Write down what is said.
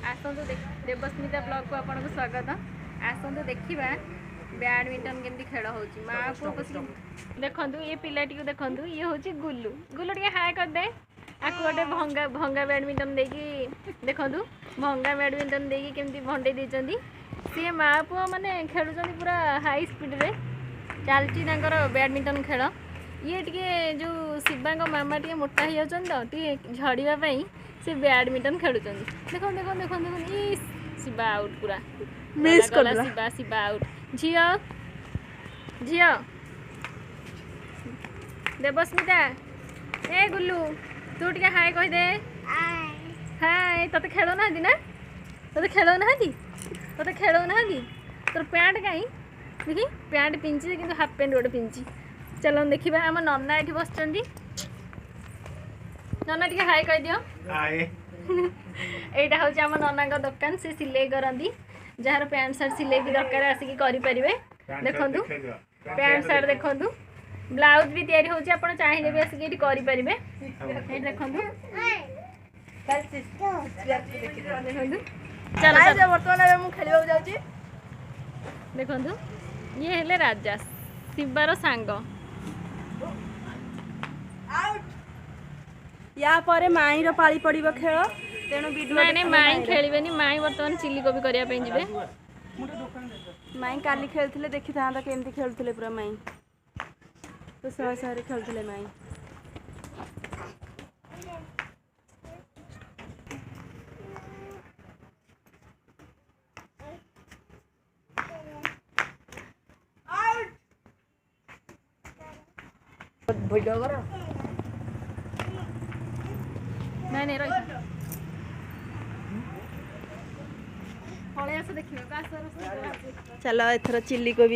आसतु Devasmita blog को आपको स्वागत। आसतु देखा बैडमिंटन केमती खेल हो माँ पुओ बस देखु ये पिलाटी को देखु ये हूँ गुल्लू गुल्लू टे हाय करदे आपको गोटे भंगा भंगा बैडमिंटन देकी देखु भंगा बैडमिंटन देकी केमती भंडे देती सी माँ पुओ मैंने खेलुं पूरा हाई स्पीड रे चलती बैडमिंटन खेल। ये टे जो शिवा मामा टे मोटा हो जाती तो झड़ापी से बैडमिंटन खेलुं देखो देखो देखो देखो ये शिवा आउट पूरा मिस कर शिवा शिवा आउट झियो झियो देवस्मिता ए गुल्लू तू टे हाय कहीदे हाय ते खेल ना ना ते खेल ना ते खेल ना तोर पैंट कहीं देखी पैंट पिंची कि हाफ पैंट गोटे पिंची चलो देखा आम नना ये बस नना टे हाय कह दियो यहाँ हूँ आम नना दुकान से सिलाई करती जार पैंट सार्ट सिलाई भी दरकार आसिक करेंगे देखु पैंट सार्ट देखु ब्लाउज भी तैयारी होची आपण चाहिए भी आसिक ये करेंगे देखु चलो बर्तमान खेल जाऊँगी देखु ये हेले राजा शिवार सांग या पर माई पाली पड़ो खेल तेणु नहीं माई खेल माई बर्तमान चिल्ली कोबी करने जी माई काली खेलते देखी था केमती खेलुले पूरा माई तो शह शहर खेलुले माई नहीं नहीं रही चलो एथर चिल्ली को भी